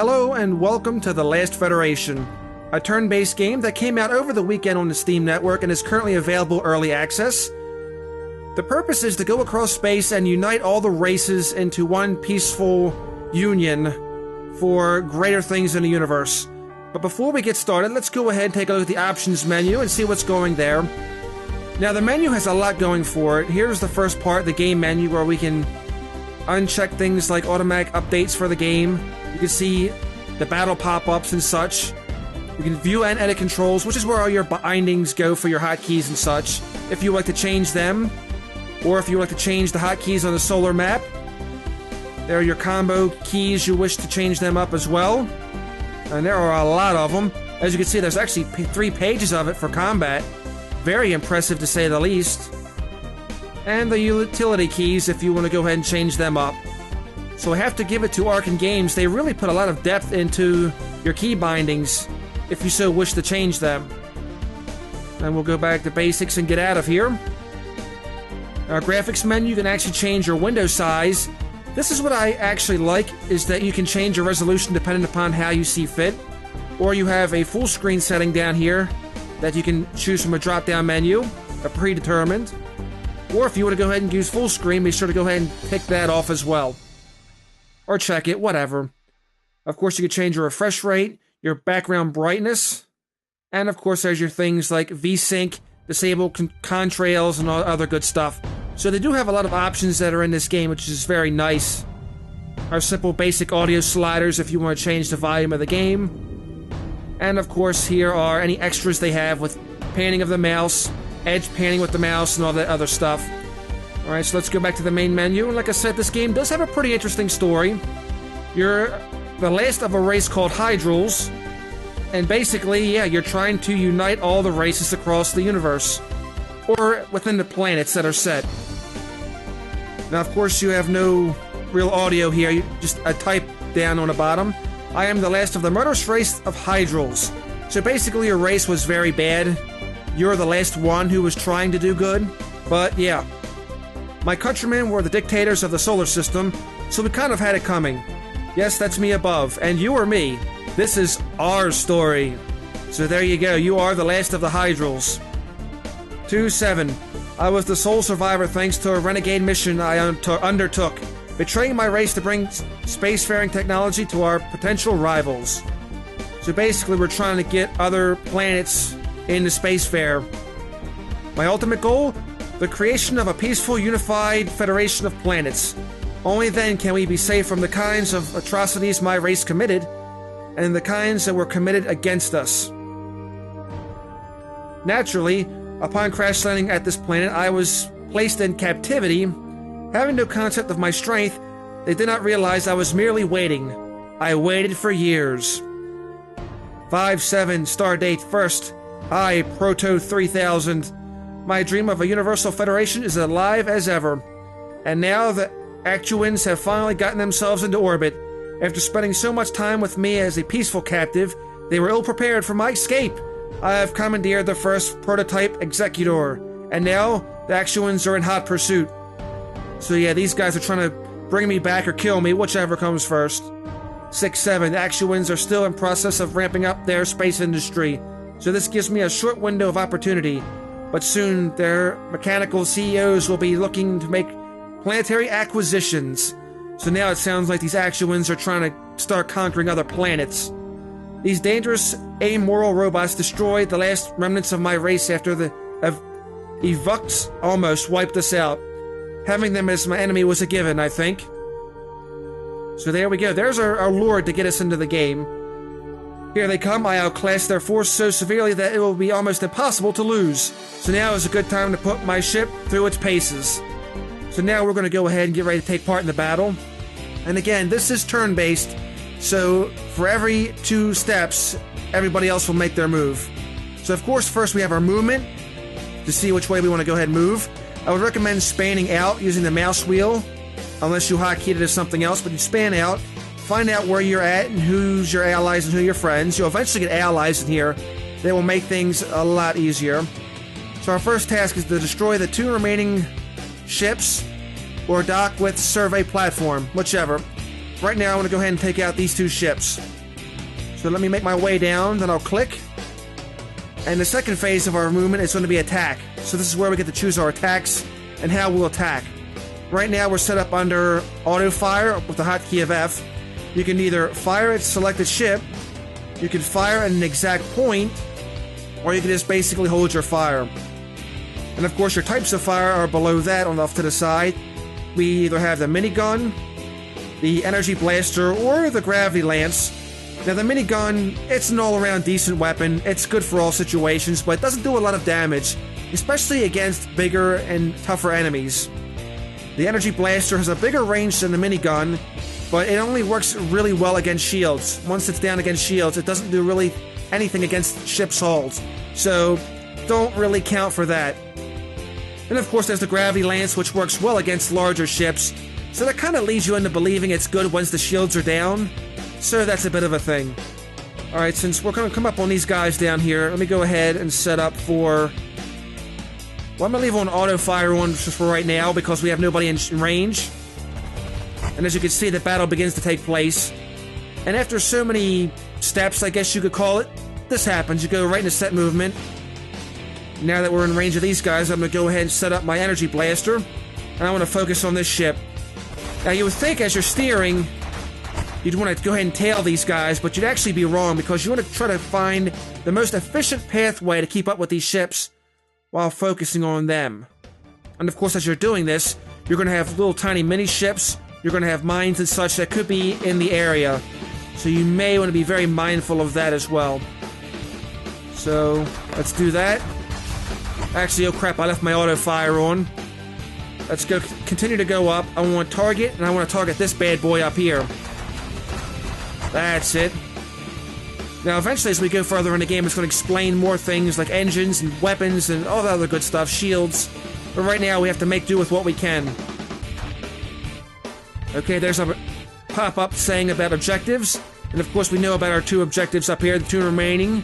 Hello and welcome to The Last Federation, a turn-based game that came out over the weekend on the Steam network and is currently available early access. The purpose is to go across space and unite all the races into one peaceful union for greater things in the universe. But before we get started, let's go ahead and take a look at the options menu and see what's going there. Now the menu has a lot going for it. Here's the first part, the game menu, where we can uncheck things like automatic updates for the game. You can see the battle pop-ups and such. You can view and edit controls, which is where all your bindings go for your hotkeys and such, if you like to change them, or if you like to change the hotkeys on the solar map. There are your combo keys, you wish to change them up as well. And there are a lot of them. As you can see, there's actually 3 pages of it for combat. Very impressive to say the least. And the utility keys if you want to go ahead and change them up. So I have to give it to Arcen Games. They really put a lot of depth into your key bindings, if you so wish to change them. And we'll go back to basics and get out of here. Our graphics menu, you can actually change your window size. This is what I actually like, is that you can change your resolution depending upon how you see fit. Or you have a full screen setting down here that you can choose from a drop-down menu, a predetermined. Or if you want to go ahead and use full screen, be sure to go ahead and pick that off as well. Or check it, whatever. Of course, you can change your refresh rate, your background brightness, and of course there's your things like VSync, disable contrails, and all other good stuff. So they do have a lot of options that are in this game, which is very nice. Our simple basic audio sliders if you want to change the volume of the game. And of course here are any extras they have with panning of the mouse, edge panning with the mouse, and all that other stuff. Alright, so let's go back to the main menu. And like I said, this game does have a pretty interesting story. You're the last of a race called Hydrals. And basically, yeah, you're trying to unite all the races across the universe. Or within the planets that are set. Now, of course, you have no real audio here. Just a type down on the bottom. I am the last of the murderous race of Hydrals. So basically, your race was very bad. You're the last one who was trying to do good. But, yeah. My countrymen were the dictators of the solar system, so we kind of had it coming. Yes, that's me above, and you are me. This is our story. So there you go, you are the last of the Hydrals. 2-7. I was the sole survivor thanks to a renegade mission I undertook, betraying my race to bring spacefaring technology to our potential rivals. So basically we're trying to get other planets into spacefair. My ultimate goal? The creation of a peaceful, unified federation of planets. Only then can we be safe from the kinds of atrocities my race committed, and the kinds that were committed against us. Naturally, upon crash landing at this planet, I was placed in captivity. Having no concept of my strength, they did not realize I was merely waiting. I waited for years. 5-7, Stardate first. I, Proto 3000. My dream of a universal federation is alive as ever. And now the Actuans have finally gotten themselves into orbit. After spending so much time with me as a peaceful captive, they were ill-prepared for my escape. I have commandeered the first prototype executor, and now the Actuans are in hot pursuit. So yeah, these guys are trying to bring me back or kill me, whichever comes first. 6-7, the Actuans are still in process of ramping up their space industry, so this gives me a short window of opportunity. But soon, their mechanical CEOs will be looking to make planetary acquisitions. So now it sounds like these Actuans are trying to start conquering other planets. These dangerous, amoral robots destroyed the last remnants of my race after the Evux almost wiped us out. Having them as my enemy was a given, I think. So there we go. There's our lord to get us into the game. Here they come. I outclass their force so severely that it will be almost impossible to lose. So now is a good time to put my ship through its paces. So now we're going to go ahead and get ready to take part in the battle. And again, this is turn-based, so for every 2 steps, everybody else will make their move. So of course, first we have our movement, to see which way we want to go ahead and move. I would recommend spanning out using the mouse wheel, unless you hotkeyed it as something else, but you span out, find out where you're at and who's your allies and who your friends. You'll eventually get allies in here. They will make things a lot easier. So our first task is to destroy the 2 remaining ships or dock with survey platform, whichever. right now I want to go ahead and take out these 2 ships. So let me make my way down, then I'll click. And the second phase of our movement is going to be attack. So this is where we get to choose our attacks and how we'll attack. Right now we're set up under auto fire with the hotkey of F. You can either fire at selected ship, you can fire at an exact point, or you can just basically hold your fire. And of course your types of fire are below that on off to the side. We either have the minigun, the energy blaster, or the gravity lance. Now the minigun, it's an all-around decent weapon. It's good for all situations, but it doesn't do a lot of damage, especially against bigger and tougher enemies. The energy blaster has a bigger range than the minigun, but it only works really well against shields. Once it's down against shields, it doesn't do really anything against ship's hulls. So, don't really count for that. And of course there's the gravity lance, which works well against larger ships, so that kind of leads you into believing it's good once the shields are down. So that's a bit of a thing. Alright, since we're going to come up on these guys down here, let me go ahead and set up for... Well, I'm going to leave on auto fire on just for right now because we have nobody in range. And as you can see, the battle begins to take place. And after so many steps, I guess you could call it, this happens. You go right into set movement. Now that we're in range of these guys, I'm going to go ahead and set up my energy blaster. And I want to focus on this ship. Now you would think as you're steering, you'd want to go ahead and tail these guys, but you'd actually be wrong because you want to try to find the most efficient pathway to keep up with these ships while focusing on them. And of course, as you're doing this, you're going to have little tiny mini ships, you're going to have mines and such that could be in the area. So you may want to be very mindful of that as well. So, let's do that. Actually, oh crap, I left my auto fire on. Let's go continue to go up. I want to target, and I want to target this bad boy up here. That's it. Now, eventually, as we go further in the game, it's going to explain more things like engines and weapons and all that other good stuff, shields. But right now, we have to make do with what we can. Okay, there's a pop-up saying about objectives. And of course, we know about our 2 objectives up here, the 2 remaining.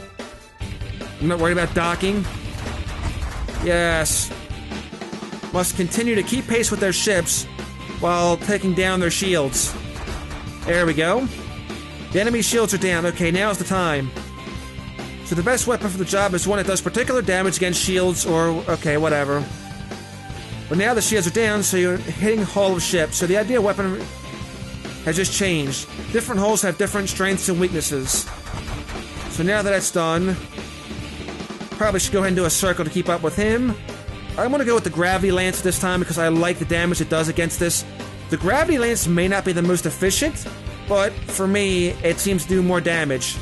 I'm not worried about docking. Yes. Must continue to keep pace with their ships while taking down their shields. There we go. The enemy shields are down. Okay, now's the time. So the best weapon for the job is one that does particular damage against shields or... okay, whatever. But now the shields are down, so you're hitting hull of ships. So the ideal weapon has just changed. Different hulls have different strengths and weaknesses. So now that that's done, probably should go ahead and do a circle to keep up with him. I'm going to go with the gravity lance this time because I like the damage it does against this. The gravity lance may not be the most efficient, but for me, it seems to do more damage.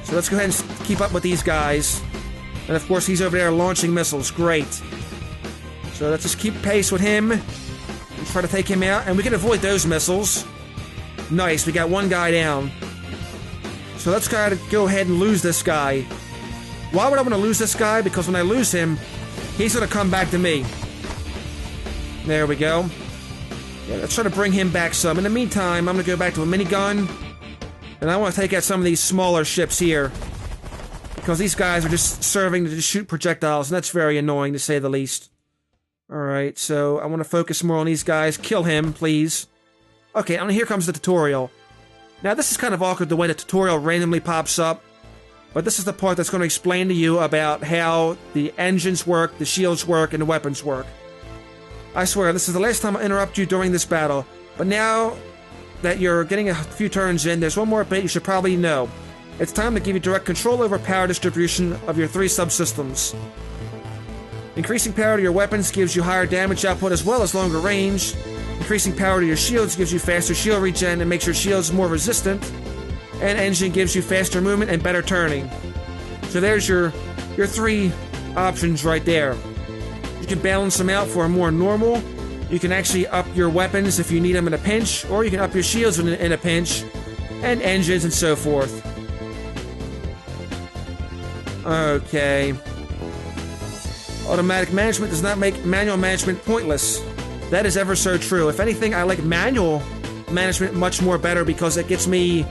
So let's go ahead and keep up with these guys. And of course, he's over there launching missiles. Great. So let's just keep pace with him and try to take him out. And we can avoid those missiles. Nice, we got one guy down. So let's try to go ahead and lose this guy. Why would I want to lose this guy? Because when I lose him, he's going to come back to me. There we go. Yeah, let's try to bring him back some. In the meantime, I'm going to go back to a minigun. And I want to take out some of these smaller ships here. Because these guys are just serving to just shoot projectiles, and that's very annoying to say the least. Alright, so I want to focus more on these guys. Kill him, please. Okay, and here comes the tutorial. Now, this is kind of awkward the way the tutorial randomly pops up. But this is the part that's going to explain to you about how the engines work, the shields work, and the weapons work. I swear, this is the last time I interrupt you during this battle. But now that you're getting a few turns in, there's one more bit you should probably know. It's time to give you direct control over power distribution of your 3 subsystems. Increasing power to your weapons gives you higher damage output as well as longer range. Increasing power to your shields gives you faster shield regen and makes your shields more resistant. And engine gives you faster movement and better turning. So there's your 3 options right there. You can balance them out for a more normal. You can actually up your weapons if you need them in a pinch, or you can up your shields in a pinch, and engines and so forth. Okay. Automatic management does not make manual management pointless. That is ever so true. If anything, I like manual management much more better because it gets me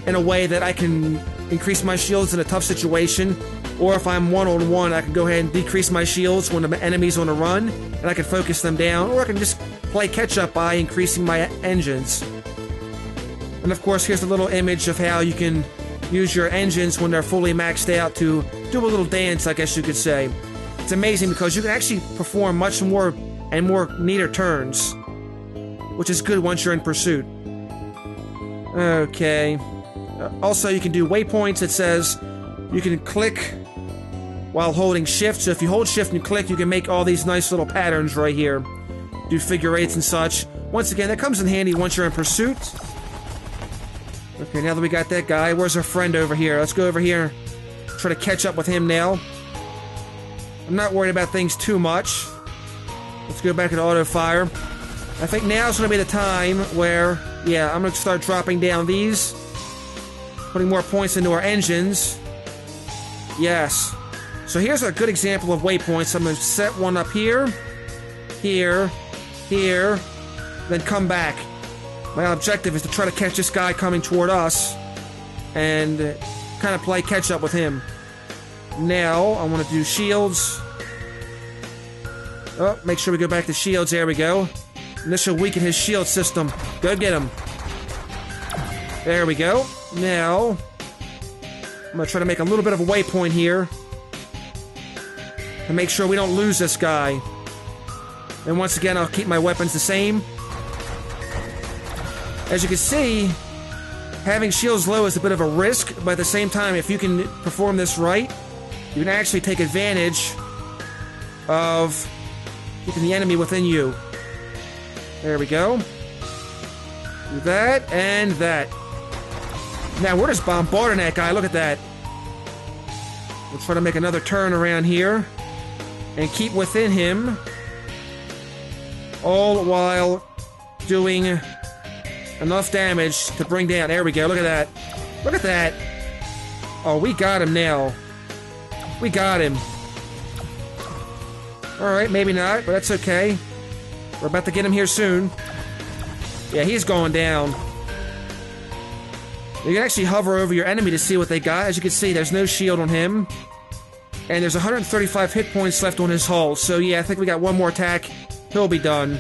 in a way that I can increase my shields in a tough situation, or if I'm one-on-one, I can go ahead and decrease my shields when the enemy's on a run, and I can focus them down, or I can just play catch-up by increasing my engines. And of course, here's a little image of how you can use your engines when they're fully maxed out to do a little dance, I guess you could say. It's amazing because you can actually perform much more and more neater turns, which is good once you're in pursuit. Okay. Also, you can do waypoints. It says you can click while holding shift. So if you hold shift and you click, you can make all these nice little patterns right here. Do figure eights and such. Once again, that comes in handy once you're in pursuit. Okay, now that we got that guy, where's our friend over here? Let's go over here. Try to catch up with him now. I'm not worried about things too much. Let's go back to auto fire. I think now's going to be the time where, yeah, I'm going to start dropping down these. Putting more points into our engines. Yes. So here's a good example of waypoints. I'm going to set one up here. Here. Here. Then come back. My objective is to try to catch this guy coming toward us. And kind of play catch up with him. Now, I want to do shields. Oh, make sure we go back to shields. There we go. And this will weaken his shield system. Go get him. There we go. Now, I'm going to try to make a little bit of a waypoint here. To make sure we don't lose this guy. And once again, I'll keep my weapons the same. As you can see, having shields low is a bit of a risk, but at the same time, if you can perform this right, you can actually take advantage of keeping the enemy within you. There we go. Do that, and that. Now, we're just bombarding that guy. Look at that. We'll try to make another turn around here. And keep within him. All while doing enough damage to bring down. There we go. Look at that. Look at that. Oh, we got him now. We got him. Alright, maybe not, but that's okay. We're about to get him here soon. Yeah, he's going down. You can actually hover over your enemy to see what they got. As you can see, there's no shield on him. And there's 135 hit points left on his hull. So yeah, I think we got one more attack. He'll be done.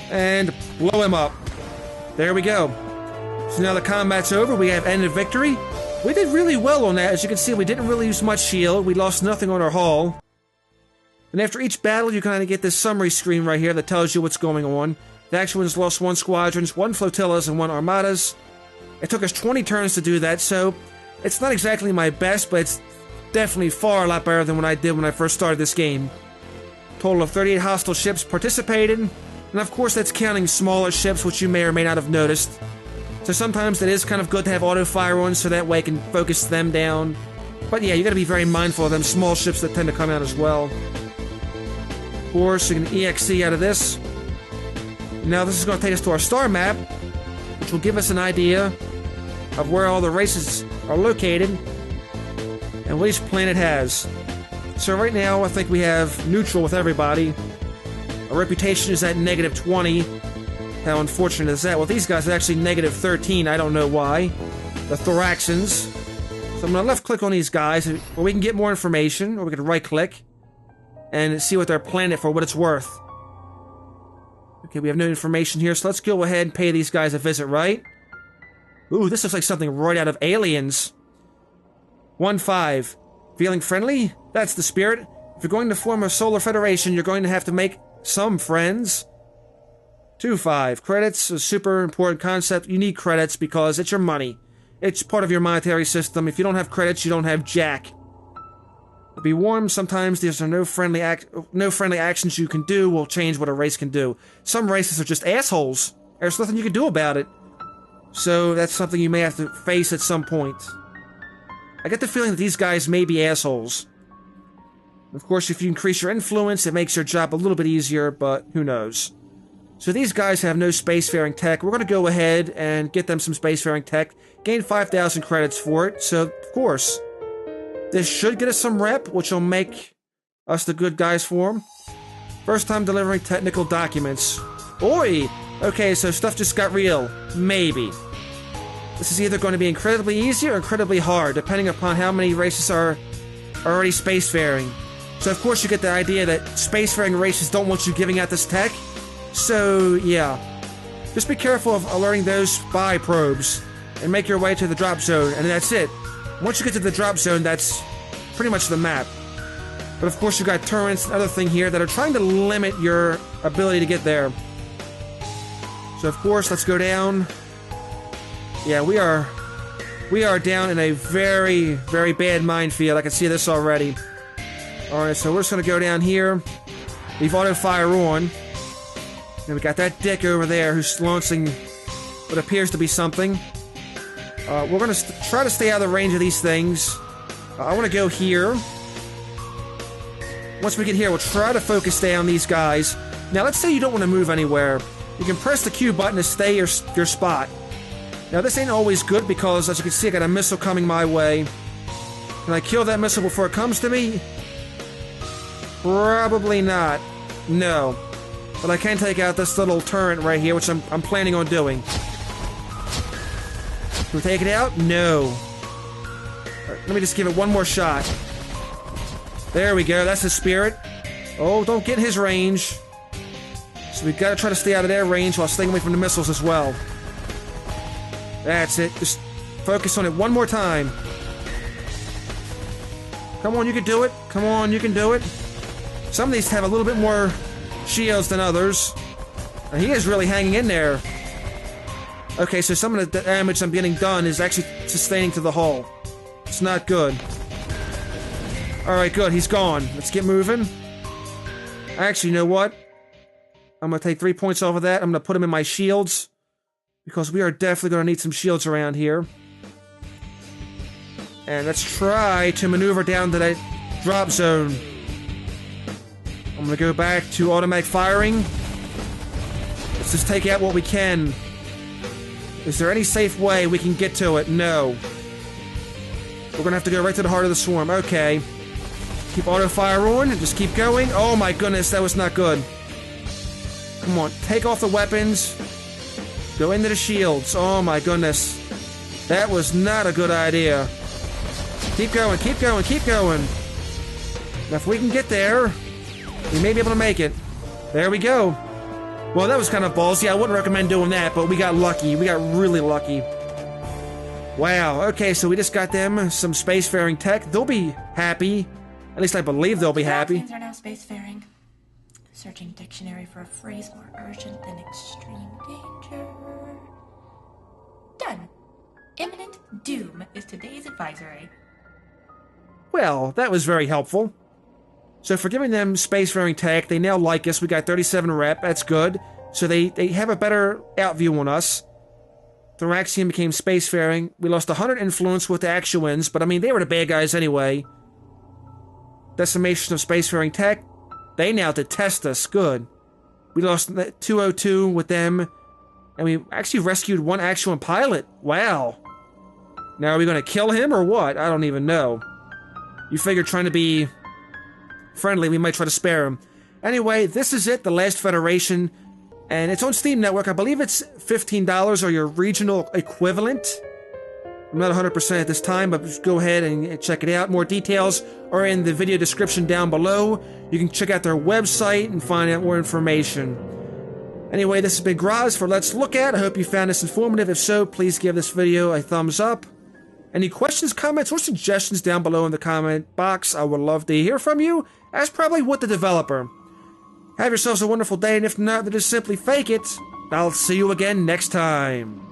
And blow him up. There we go. So now the combat's over. We have ended victory. We did really well on that. As you can see, we didn't really use much shield. We lost nothing on our hull. And after each battle, you kind of get this summary screen right here that tells you what's going on. The actual ones lost 1 squadrons, 1 flotillas, and 1 armadas. It took us 20 turns to do that, so it's not exactly my best, but it's definitely far a lot better than what I did when I first started this game. Total of 38 hostile ships participated, and of course that's counting smaller ships, which you may or may not have noticed. So sometimes it is kind of good to have auto fire on, so that way I can focus them down. But yeah, you gotta be very mindful of them small ships that tend to come out as well. Of course, you can EXE out of this. Now this is going to take us to our star map, which will give us an idea of where all the races are located and what each planet has. So right now, I think we have neutral with everybody. Our reputation is at -20. How unfortunate is that? Well, these guys are actually -13. I don't know why. The Thoraxans. So I'm going to left-click on these guys, where we can get more information, or we can right-click and see what their planet for what it's worth. Okay, we have no information here, so let's go ahead and pay these guys a visit, right? Ooh, this looks like something right out of Aliens. 1-5. Feeling friendly? That's the spirit. If you're going to form a solar federation, you're going to have to make some friends. 2-5. Credits, a super important concept. You need credits because it's your money. It's part of your monetary system. If you don't have credits, you don't have jack. Be warned, sometimes there's no friendly actions you can do will change what a race can do. Some races are just assholes. There's nothing you can do about it. So that's something you may have to face at some point. I get the feeling that these guys may be assholes. Of course, if you increase your influence, it makes your job a little bit easier, but who knows. So these guys have no spacefaring tech. We're going to go ahead and get them some spacefaring tech. Gain 5,000 credits for it, so of course. This should get us some rep, which will make us the good guys for them. First time delivering technical documents. Oi! Okay, so stuff just got real. Maybe. This is either going to be incredibly easy or incredibly hard, depending upon how many races are already spacefaring. So of course you get the idea that spacefaring races don't want you giving out this tech. So, yeah. Just be careful of alerting those spy probes and make your way to the drop zone, and that's it. Once you get to the drop zone, that's pretty much the map. But of course, you've got turrets and other thing here that are trying to limit your ability to get there. So of course, let's go down. Yeah, we are down in a very, very bad minefield. I can see this already. Alright, so we're just going to go down here. Leave auto fire on. And we got that dick over there who's launching what appears to be something. We're going to try to stay out of the range of these things. I want to go here. Once we get here, we'll try to focus down these guys. Now, let's say you don't want to move anywhere. You can press the Q button to stay your spot. Now, this ain't always good because, as you can see, I got a missile coming my way. Can I kill that missile before it comes to me? Probably not. No. But I can take out this little turret right here, which I'm planning on doing. Can we take it out? No. Right, let me just give it one more shot. There we go. That's the spirit. Oh, don't get in his range. So we've got to try to stay out of their range while staying away from the missiles as well. That's it. Just focus on it one more time. Come on, you can do it. Come on, you can do it. Some of these have a little bit more shields than others. And he is really hanging in there. Okay, so some of the damage I'm getting done is actually sustaining to the hull. It's not good. Alright, good. He's gone. Let's get moving. Actually, you know what? I'm going to take 3 points off of that. I'm going to put them in my shields. Because we are definitely going to need some shields around here. And let's try to maneuver down to that drop zone. I'm going to go back to automatic firing. Let's just take out what we can. Is there any safe way we can get to it? No. We're going to have to go right to the heart of the swarm. Okay. Keep auto fire on and just keep going. Oh my goodness, that was not good. Come on, take off the weapons. Go into the shields. Oh my goodness. That was not a good idea. Keep going, keep going, keep going. Now if we can get there, we may be able to make it. There we go. Well, that was kind of ballsy. I wouldn't recommend doing that, but we got lucky. We got really lucky. Wow. Okay, so we just got them some spacefaring tech. They'll be happy. At least I believe they'll be happy. Are now spacefaring. Searching dictionary for a phrase more urgent than extreme danger. Done. Imminent doom is today's advisory. Well, that was very helpful. So for giving them spacefaring tech, they now like us. We got 37 rep. That's good. So they have a better outview on us. Thoraxium became spacefaring. We lost 100 influence with the Actuans, but I mean, they were the bad guys anyway. Decimation of spacefaring tech. They now detest us. Good. We lost 202 with them. And we actually rescued one Actuan pilot. Wow. Now are we going to kill him or what? I don't even know. You figure trying to be friendly, we might try to spare him. Anyway, this is it, The Last Federation. And it's on Steam Network. I believe it's $15 or your regional equivalent. I'm not 100% at this time, but just go ahead and check it out. More details are in the video description down below. You can check out their website and find out more information. Anyway, this has been Graz for Let's Look At. I hope you found this informative. If so, please give this video a thumbs up. Any questions, comments, or suggestions down below in the comment box. I would love to hear from you, as probably would the developer. Have yourselves a wonderful day, and if not, then just simply fake it. I'll see you again next time.